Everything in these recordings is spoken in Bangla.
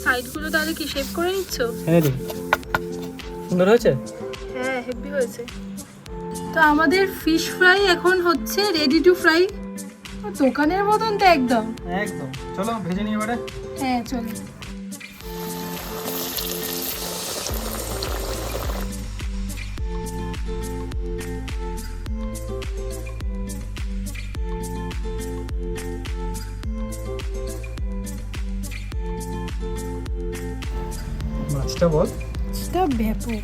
সাইডগুলো তাহলে কি শেপ করে নিচ্ছ? হ্যাঁ রে, সুন্দর হয়েছে। হ্যাঁ, হেভি হয়েছে। তো আমাদের ফিশ ফ্রাই এখন হচ্ছে রেডি টু ফ্রাই, দোকানের মতন তো একদম। একদম, চলো ভেজে নিই এবারে। হ্যাঁ চলো। মাছটা বল। সেটা ব্যাপক,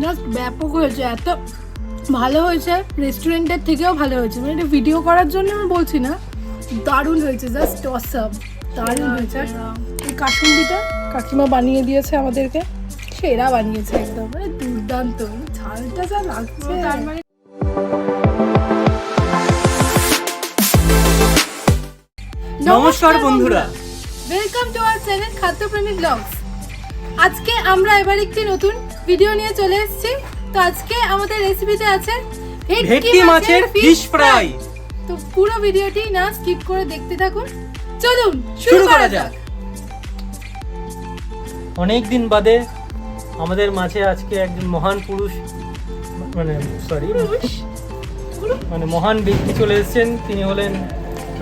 জাস্ট ব্যাপক হয়েছে, এত ভালো হয়েছে, রেস্টুরেন্টের থেকেও ভালো হয়েছে। মানে এটা ভিডিও করার জন্য আমি বলছি না, দারুণ হয়েছে, জাস্ট অসাম, দারুণ হয়েছে। এই কাসুন্দিটা কাকিমা বানিয়ে দিয়েছে আমাদেরকে, সেরা বানিয়েছে একদম, মানে দুর্দান্ত, ঝালটা যা লাগছে। তার মানে নমস্কার বন্ধুরা, ওয়েলকাম টু আওয়ার চ্যানেল খাদ্যপ্রেমী ব্লগস। আজকে আমরা এবার একটি নতুন ভিডিও নিয়ে চলে এসেছি। তো আজকে আমাদের রেসিপিতে আছে ভেটকি মাছের ফিশ ফ্রাই। তো পুরো ভিডিওটি না স্কিপ করে দেখতে থাকুন। চলুন শুরু করা যাক। অনেক দিন বাদে আমাদের মাঝে আজকে একজন মহান পুরুষ, মানে মহান ব্যক্তি চলে এসেছেন। তিনি হলেন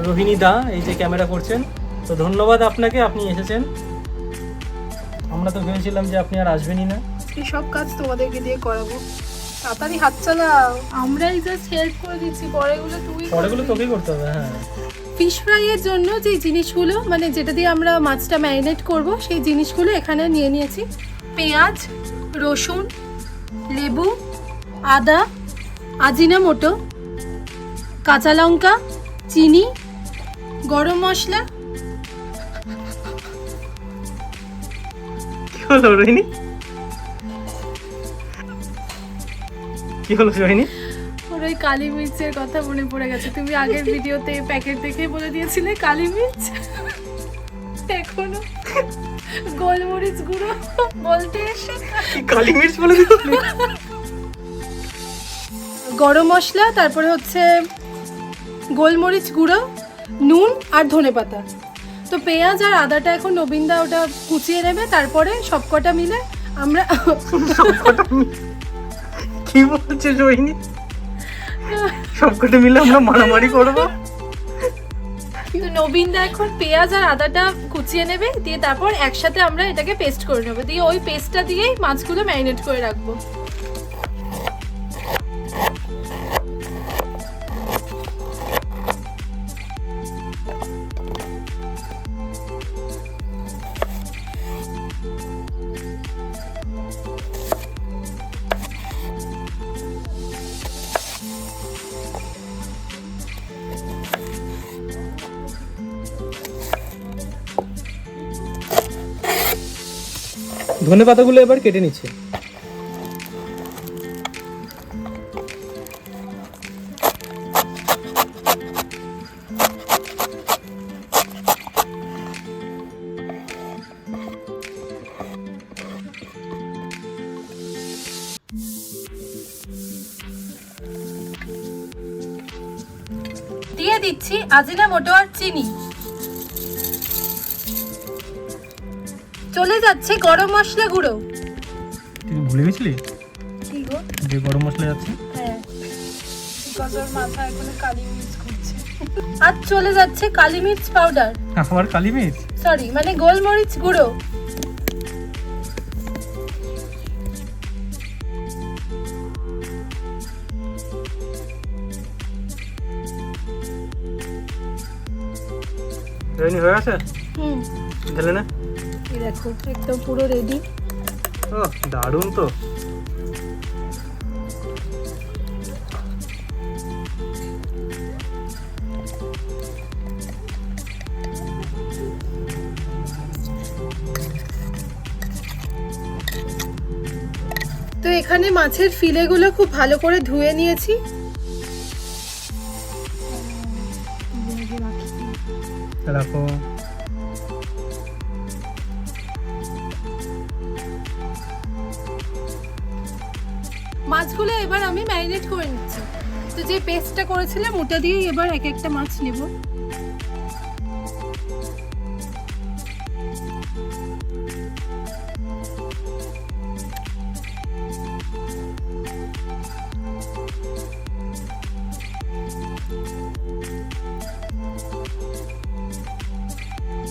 রোহিণী দা, এই যে ক্যামেরা করছেন। তো ধন্যবাদ আপনাকে, আপনি এসেছেন। আমরা তো ভেবেছিলাম যে আপনি আর আসবেনই না। এই সব কাজ তোমাদেরকে দিয়ে করাবো, তাড়াতাড়ি হাত চালাও, আমরাই জাস্ট হেল্প করে দিচ্ছি, পরেগুলো তোকেই করতে হবে। হ্যাঁ, ফিশ ফ্রাইয়ের জন্য যে জিনিসগুলো, মানে যেটা দিয়ে আমরা মাছটা ম্যারিনেট করব, সেই জিনিসগুলো এখানে নিয়ে নিয়েছি। পেঁয়াজ, রসুন, লেবু, আদা, আজিনামোটো, কাঁচা লঙ্কা, চিনি, গরম মশলা। কি হলো রোহিণী? কি হলো রোহিণী? ওর ওই কালি মির্চের কথা মনে পড়ে গেছে। তুমি আগের ভিডিওতে প্যাকেট দেখে বলে দিয়েছিলে কালি মির্চ, এখনো গোলমরিচ গুঁড়ো বলতে এসে কালি মির্চ বলে দিত। গরম মশলা, তারপরে হচ্ছে গোলমরিচ গুঁড়ো, নুন আর ধনেপাতা। তো পেঁয়াজ আর আদাটা এখন নবীনদা ওটা কুচিয়ে নেবে, তারপরে সবকটা মিলে আমরা কি বলছিস রোহিণী? সবকটা মিলে আমরা মারামারি করবো? কিন্তু নবীনদা এখন পেঁয়াজ আর আদাটা কুচিয়ে নেবে, দিয়ে তারপর একসাথে আমরা এটাকে পেস্ট করে নেবো, দিয়ে ওই পেস্টটা দিয়েই মাছগুলো ম্যারিনেট করে রাখবো। ধনেপাতাগুলো এবার কেটে নিচ্ছে। দিয়ে দিচ্ছি আজিনামোটো আর চিনি। চলে যাচ্ছে গরম মশলা গুঁড়ো। তুই ভুলে গেছিলি কি গো? যে গরম মশলা যাচ্ছে? হ্যাঁ, গজর মাথা এখন কালি মির্চ করছে। আর চলে যাচ্ছে কালি মির্চ পাউডার, আমার কালি মির্চ, সরি মানে গোলমরিচ গুঁড়ো। রেডি হয়ে গেছে? ঢেলে না। এই দেখো একদম পুরো রেডি। ও দারুণ তো। তো এখানে মাছের ফিলেগুলো খুব ভালো করে ধুয়ে নিয়েছি। রাখো। মাছগুলো এবার আমি ম্যারিনেট করে নিচ্ছি। তো যে পেস্টটা করেছিলাম ওটা দিয়েই এবার এক একটা মাছ নেব।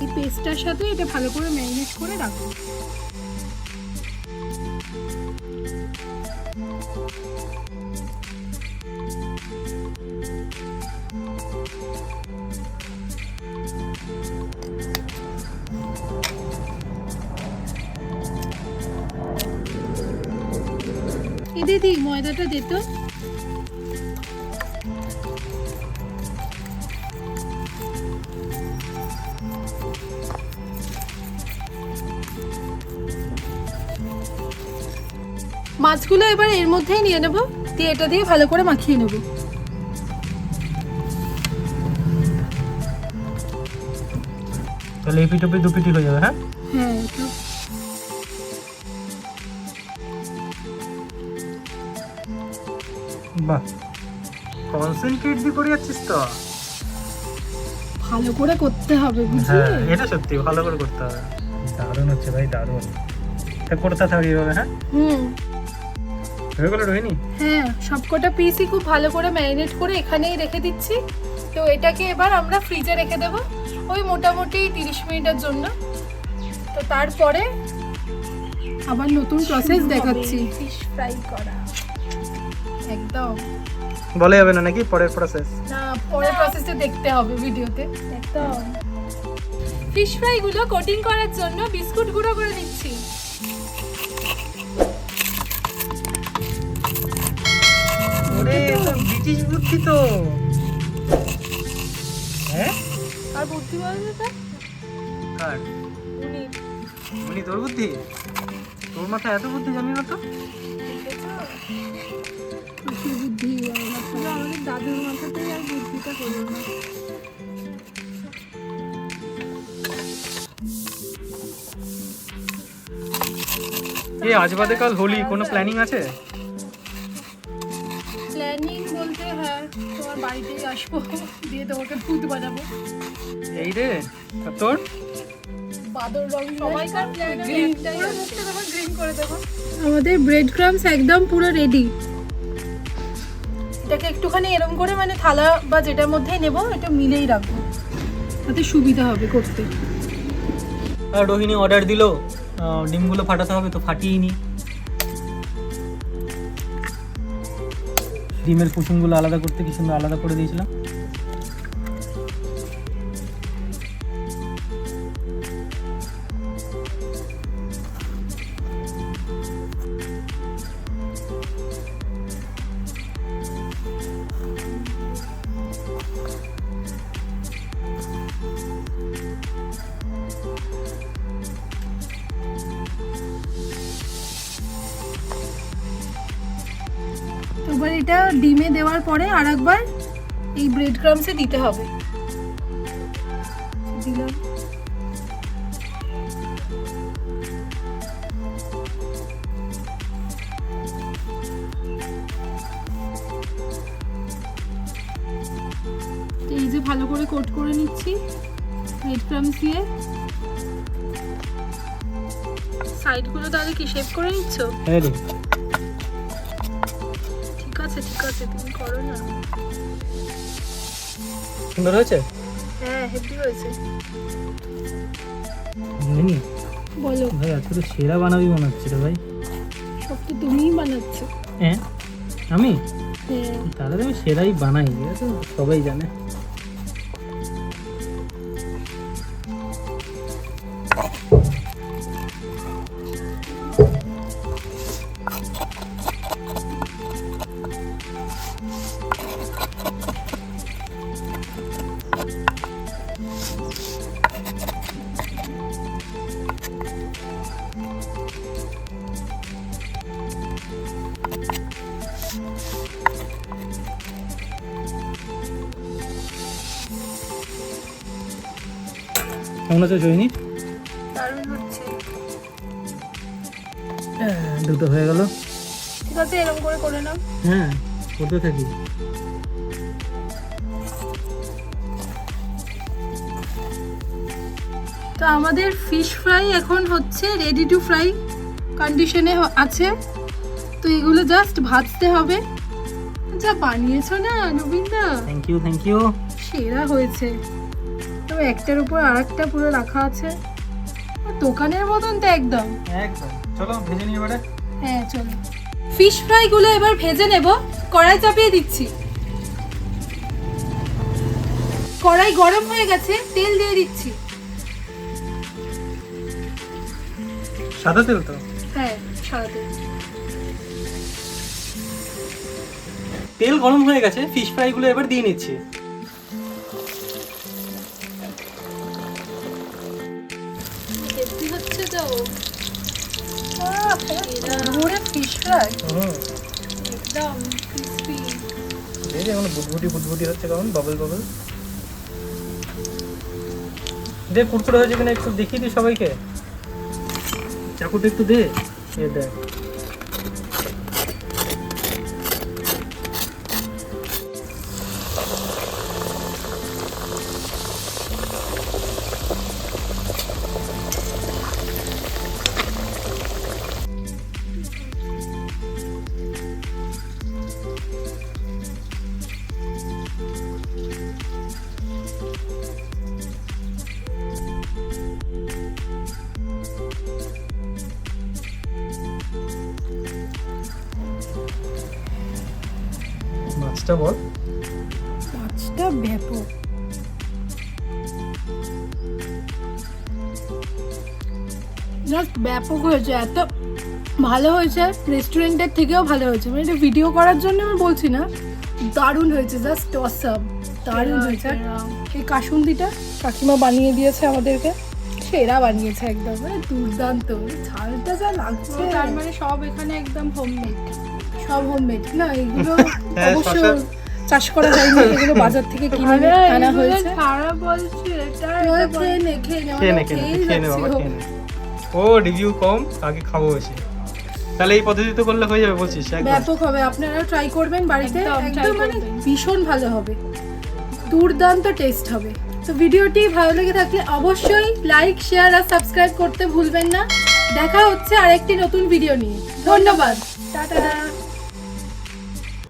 এই পেস্টটার সাথে এটা ভালো করে ম্যারিনেট করে রাখবো। দিদি ময়দাটা দিত। মাছগুলো এবার এর মধ্যেই নিয়ে নেব, দিয়ে এটা দিয়ে ভালো করে মাখিয়ে নেব। তাহলে এই পিঠে দু পিঠি হয়ে যাবে। হ্যাঁ হ্যাঁ এটা বাহ, কনসেন্ট্রেট দিয়ে করে যাচ্ছিস তো। ভালো করে করতে হবে বুঝলি। হ্যাঁ এটা সত্যি ভালো করে করতে হবে। দারুণ হচ্ছে ভাই, দারুণ। এটা করতে থাকি এভাবে। হ্যাঁ হয়ে গেল রোহিণী। হ্যাঁ সবকটা পিসই খুব ভালো করে ম্যারিনেট করে এখানেই রেখে দিচ্ছি। তো এটাকে এবার আমরা ফ্রিজে রেখে দেব ওই মোটামুটি 30 মিনিটের জন্য। তো তারপরে আবার নতুন প্রসেস দেখাচ্ছি। ফিশ ফ্রাই করা একদম বলে যাবে না নাকি পরের প্রসেস? না, পরের প্রসেসটা দেখতে হবে ভিডিওতে একদম। ফিশ ফ্রাই গুলো কোটিং করার জন্য বিস্কুট গুঁড়ো করে নিচ্ছি। ওরে তো ব্রিটিশ বুদ্ধি তো। হ্যাঁ আর বুদ্ধি বলতে তো কার? উনি উনি তোর বুদ্ধি? তোর মাথায় এত বুদ্ধি জানি না তো। বুদ্ধি আমাদের দাদুর মাথাতেই আর বুদ্ধিটা করবো না। এই আজ বাদে কাল হোলি, কোনো প্ল্যানিং আছে? প্ল্যানিং বলতে হ্যাঁ তোমার বাড়িতেই আসবো, দিয়ে তোমাকে ভূত বানাবো। এই রে তোর বাদর রং সবাইকার প্ল্যান একটাই আছে, তোমার গ্রিন করে দেব। আমাদের ব্রেড ক্রামস একদম পুরো রেডি। এটাকে একটুখানি এরকম করে মানে থালা বা যেটার মধ্যেই নেব এটা মিলেই রাখবো, তাতে সুবিধা হবে করতে। আর রোহিণী অর্ডার দিল ডিমগুলো ফাটাতে হবে, তো ফাটিয়ে নি। ডিমের কুসুমগুলো আলাদা করতে কি সুন্দর আলাদা করে দিয়েছিলাম। এবার এটা ডিমে দেওয়ার পরে আরেকবার এই ব্রেড ক্রামসে দিতে হবে। দিলাম। এই যে ভালো করে কোট করে নিচ্ছি ব্রেড ক্রামস দিয়ে। সাইডগুলো তাহলে কি শেপ করে নিচ্ছ? হ্যাঁ রে, ঠিক আছে ঠিক আছে, তুমি করো না। সুন্দর হয়েছে। হ্যাঁ হেভি হয়েছে। রোহিণী বলো। ভাই আজকে তো সেরা বানাবি মনে হচ্ছে রে ভাই। সব তো তুমিই বানাচ্ছ। হ্যাঁ আমি? হ্যাঁ তাহলে তো আমি সেরাই বানাই, এটা তো সবাই জানে। কেমন আছে রোহিণী? দারুণ হচ্ছে। দুটো হয়ে গেল। ঠিক আছে এরকম করে নাও। হ্যাঁ করতে থাকি। তো আমাদের ফিশ ফ্রাই এখন হচ্ছে রেডি টু ফ্রাই কন্ডিশনে আছে। তো এগুলো জাস্ট ভাজতে হবে। যা বানিয়েছো না নবীনদা, থ্যাংক ইউ। সেরা হয়েছে। তো একটার উপর আরেকটা পুরো রাখা আছে, দোকানের মতন তো একদম। একদম, চলো ভেজে নিই এবারে। হ্যাঁ চলো, ফিশ ফ্রাই গুলো এবার ভেজে নেব। কড়াই চাপিয়ে দিচ্ছি। কড়াই গরম হয়ে গেছে, তেল দিয়ে দিচ্ছি। সাদা তেল তো? হ্যাঁ সাদা তেল। তেল গরম হয়ে গেছে, ফিশ ফ্রাই গুলো এবার দিয়ে নিচ্ছি। দেখতে হচ্ছে তো পুরো ফিশ ফ্রাই একদম ক্রিসপি। এই যে এখন বুটবুটি হচ্ছে, কেমন বাবল দে, কুড়কুড়ে হয়েছে কিনা একটু দেখিয়ে দিই সবাইকে। চাকুটা একটু দে। এ দেখ, মাছটা বল। মাছটা ব্যাপক। জাস্ট ব্যাপক হয়েছে, এত ভালো হয়েছে, রেস্টুরেন্টের থেকেও ভালো হয়েছে। মানে এটা ভিডিও করার জন্য আমি বলছি না, দারুণ হয়েছে, জাস্ট অসাম, দারুণ হয়েছে। এই কাসুন্দিটা কাকিমা বানিয়ে দিয়েছে আমাদেরকে, সেরা বানিয়েছে একদম, মানে দুর্দান্ত। ঝালটা যা লাগছে, তার মানে সব এখানে একদম হোমমেড। সব হোমমেড না, এগুলো হ্যাঁ, অবশ্য শসা- চাষ করা হয়নি, এগুলো বাজার থেকে কিনে আনা হয়েছে। খারাপ বলছে এটা খেয়ে নে, খেয়ে নে বাবা, খেয়ে নে। ও রিভিউ কম, আগে খাবো বেশি। তাহলে এই পদ্ধতিতে করলে হয়ে যাবে বলছিস? একদম ব্যাপক হবে, আপনারা ট্রাই করবেন বাড়িতে, একদম try একদম মানে করবেন। ভীষণ ভালো হবে, দুর্দান্ত টেস্ট হবে। তো ভিডিওটি ভালো লেগে থাকলে অবশ্যই লাইক, শেয়ার আর সাবস্ক্রাইব করতে ভুলবেন না। দেখা হচ্ছে আরেকটি নতুন ভিডিও নিয়ে। ধন্যবাদ, টাটা।